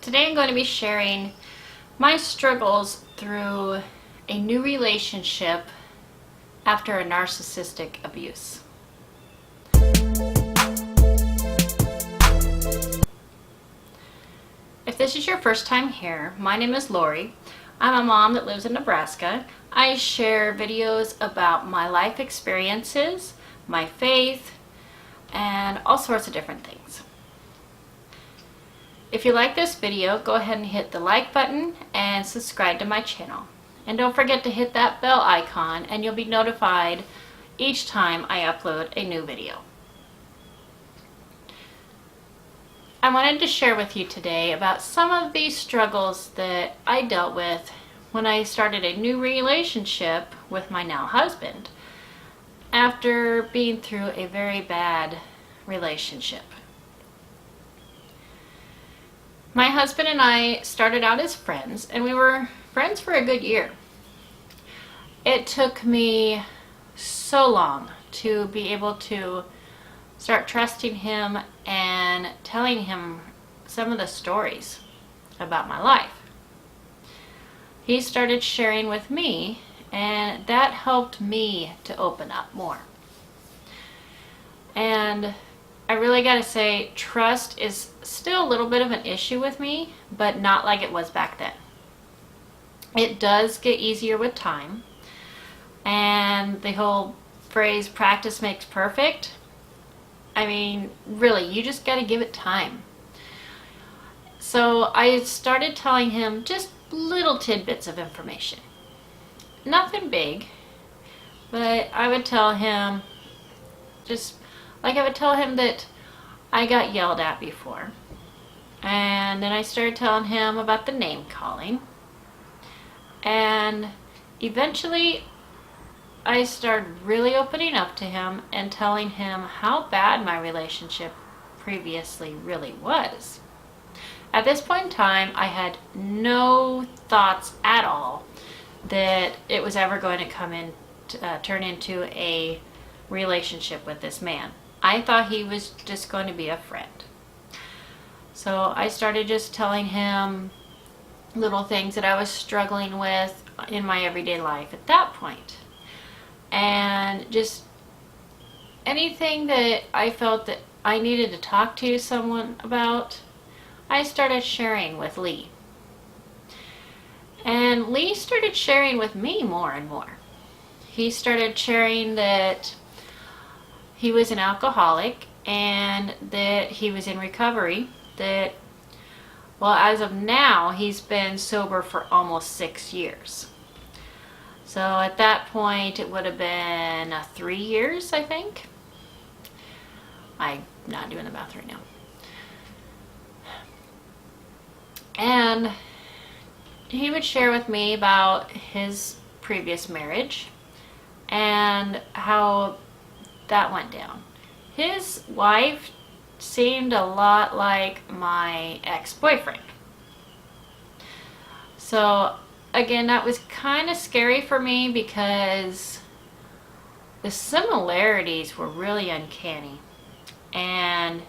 today I'm going to be sharing my struggles through a new relationship after a narcissistic abuse. If this is your first time here, my name is Lori. I'm a mom that lives in Nebraska. I share videos about my life experiences, my faith, and all sorts of different things. If you like this video, go ahead and hit the like button and subscribe to my channel. And don't forget to hit that bell icon and you'll be notified each time I upload a new video. I wanted to share with you today about some of these struggles that I dealt with when I started a new relationship with my now husband after being through a very bad relationship. My husband and I started out as friends, and we were friends for a good year. It took me so long to be able to start trusting him and telling him some of the stories about my life. He started sharing with me, and that helped me to open up more. And I really gotta say, trust is still a little bit of an issue with me, but not like it was back then. It does get easier with time, and the whole phrase practice makes perfect. I mean, really, you just gotta give it time. So I started telling him just little tidbits of information. Nothing big, but I would tell him I would tell him that I got yelled at before. And then I started telling him about the name calling. And eventually I started really opening up to him and telling him how bad my relationship previously really was. At this point in time, I had no thoughts at all that it was ever going to turn into a relationship with this man. I thought he was just going to be a friend. So I started just telling him little things that I was struggling with in my everyday life at that point. And just anything that I felt that I needed to talk to someone about, I started sharing with Lee. And Lee started sharing with me more and more. He started sharing that he was an alcoholic and that he was in recovery, that, well, as of now, he's been sober for almost 6 years. So at that point, it would have been 3 years, I think. I'm not doing the math right now. And he would share with me about his previous marriage and how that went down. His wife seemed a lot like my ex-boyfriend. So again, that was kind of scary for me because the similarities were really uncanny. And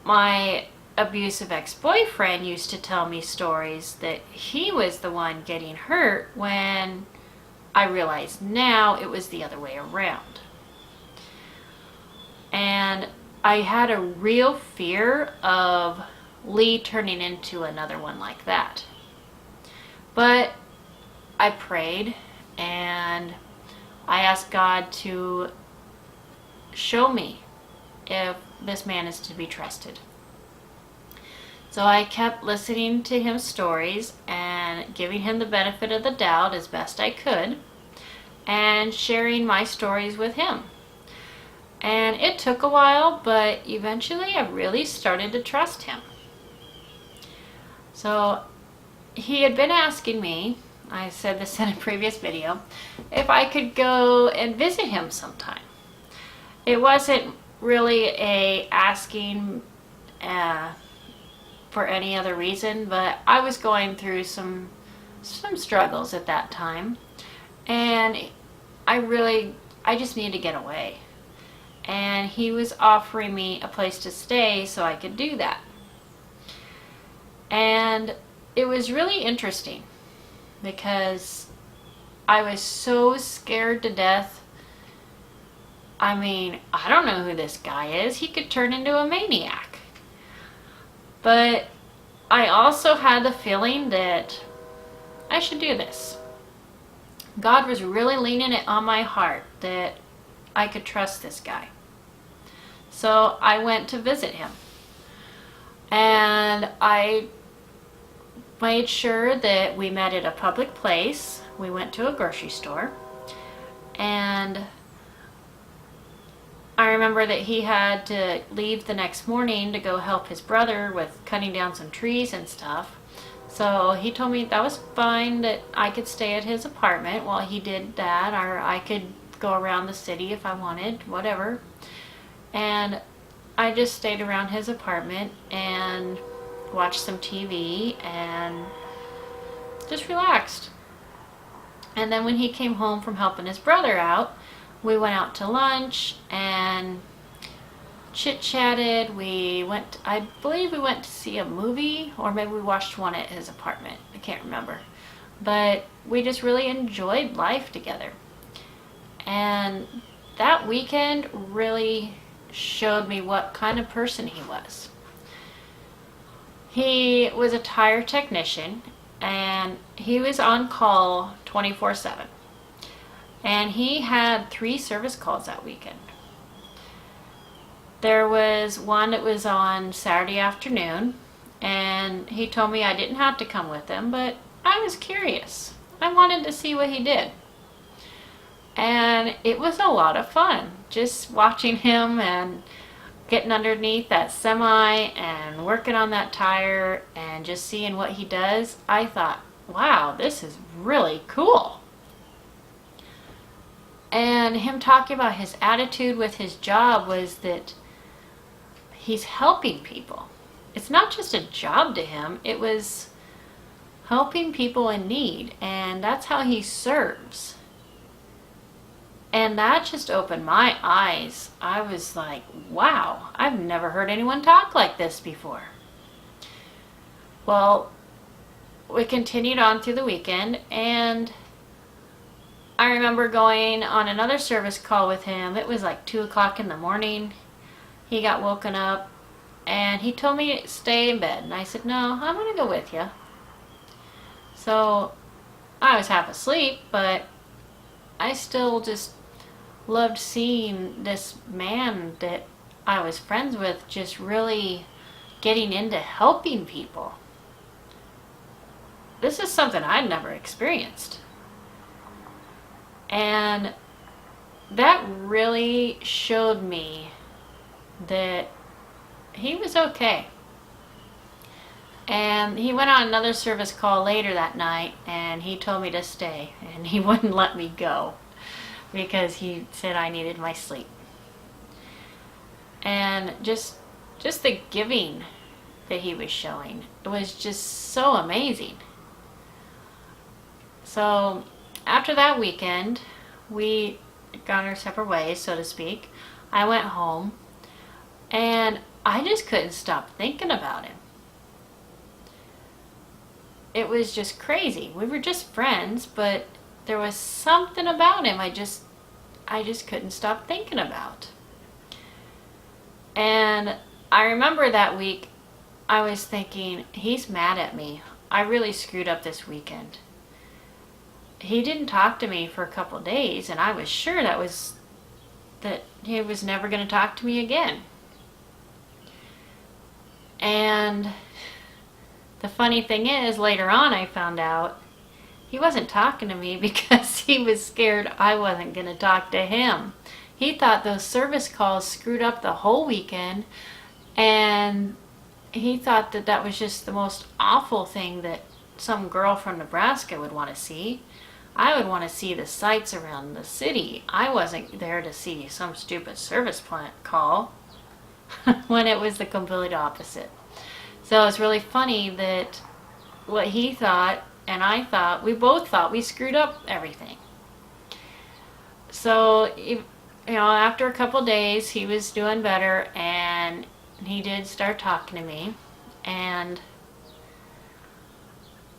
my abusive ex-boyfriend used to tell me stories that he was the one getting hurt, when I realize now it was the other way around. And I had a real fear of Lee turning into another one like that. But I prayed and I asked God to show me if this man is to be trusted. So I kept listening to his stories and giving him the benefit of the doubt as best I could, and sharing my stories with him. And it took a while, but eventually I really started to trust him. So he had been asking me, I said this in a previous video, if I could go and visit him sometime. It wasn't really a asking for any other reason, but I was going through some struggles at that time, and I just needed to get away. And he was offering me a place to stay so I could do that. And it was really interesting because I was so scared to death. I mean, I don't know who this guy is. He could turn into a maniac. But I also had the feeling that I should do this. God was really leaning it on my heart that I could trust this guy. So I went to visit him. And I made sure that we met at a public place. We went to a grocery store. And I remember that he had to leave the next morning to go help his brother with cutting down some trees and stuff. So he told me that was fine, that I could stay at his apartment while he did that, or I could go around the city if I wanted, whatever. And I just stayed around his apartment and watched some TV and just relaxed. And then when he came home from helping his brother out, we went out to lunch and chit-chatted. I believe we went to see a movie, or maybe we watched one at his apartment. I can't remember. But we just really enjoyed life together. And that weekend really showed me what kind of person he was. He was a tire technician, and he was on call 24/7. And he had 3 service calls that weekend. There was one that was on Saturday afternoon, and he told me I didn't have to come with him, but I was curious. I wanted to see what he did. And it was a lot of fun, just watching him and getting underneath that semi and working on that tire and just seeing what he does. I thought, wow, this is really cool. And him talking about his attitude with his job was that he's helping people. It's not just a job to him, it was helping people in need, and that's how he serves. And that just opened my eyes. I was like, wow, I've never heard anyone talk like this before. Well, we continued on through the weekend, and I remember going on another service call with him. It was like 2 o'clock in the morning. He got woken up and he told me to stay in bed. And I said, no, I'm going to go with you. So I was half asleep, but I still just loved seeing this man that I was friends with just really getting into helping people. This is something I'd never experienced. And that really showed me that he was okay. And he went on another service call later that night, and he told me to stay, and he wouldn't let me go because he said I needed my sleep. And just the giving that he was showing, it was just so amazing. So after that weekend, we got our separate ways, so to speak. I went home, and I just couldn't stop thinking about him. It was just crazy. We were just friends, but there was something about him I just couldn't stop thinking about. And I remember that week I was thinking, he's mad at me. I really screwed up this weekend. He didn't talk to me for a couple of days, and I was sure that he was never going to talk to me again. And the funny thing is, later on I found out he wasn't talking to me because he was scared I wasn't going to talk to him. He thought those service calls screwed up the whole weekend, and he thought that that was just the most awful thing that some girl from Nebraska would want to see. I would want to see the sights around the city. I wasn't there to see some stupid service plant call when it was the complete opposite. So it's really funny that what he thought and I thought, we both thought we screwed up everything. So, after a couple days, he was doing better, and he did start talking to me. And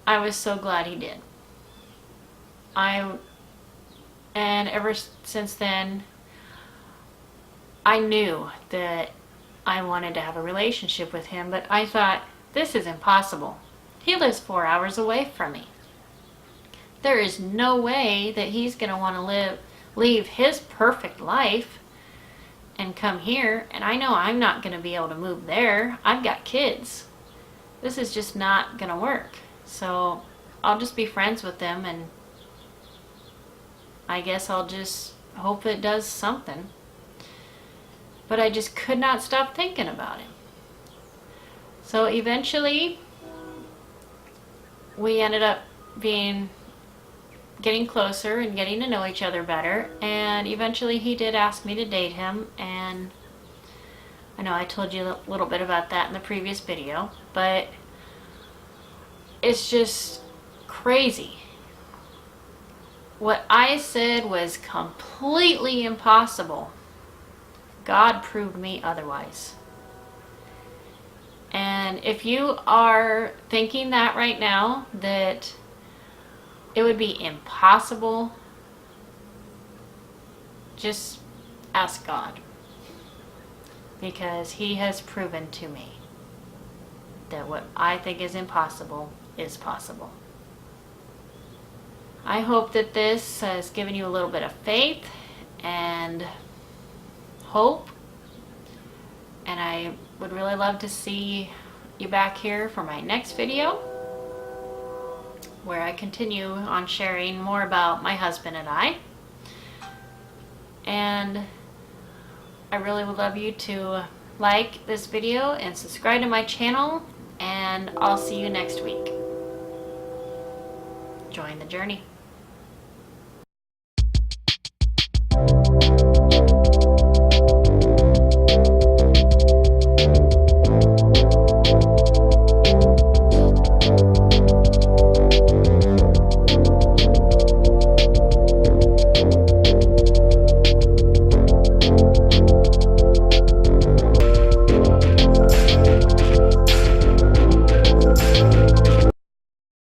I was so glad he did. And ever since then, I knew that I wanted to have a relationship with him, but I thought, this is impossible. He lives 4 hours away from me. There is no way that he's going to want to leave his perfect life and come here, and I know I'm not going to be able to move there. I've got kids. This is just not going to work. So I'll just be friends with them, and I guess I'll just hope it does something. But I just could not stop thinking about it. So eventually, we ended up getting closer and getting to know each other better, and eventually he did ask me to date him, and I know I told you a little bit about that in the previous video, but it's just crazy. What I said was completely impossible. God proved me otherwise. And if you are thinking that right now, that it would be impossible, just ask God. Because He has proven to me that what I think is impossible is possible. I hope that this has given you a little bit of faith and hope. And I would really love to see you back here for my next video, where I continue on sharing more about my husband and I. And I really would love you to like this video and subscribe to my channel, and I'll see you next week. Join the journey.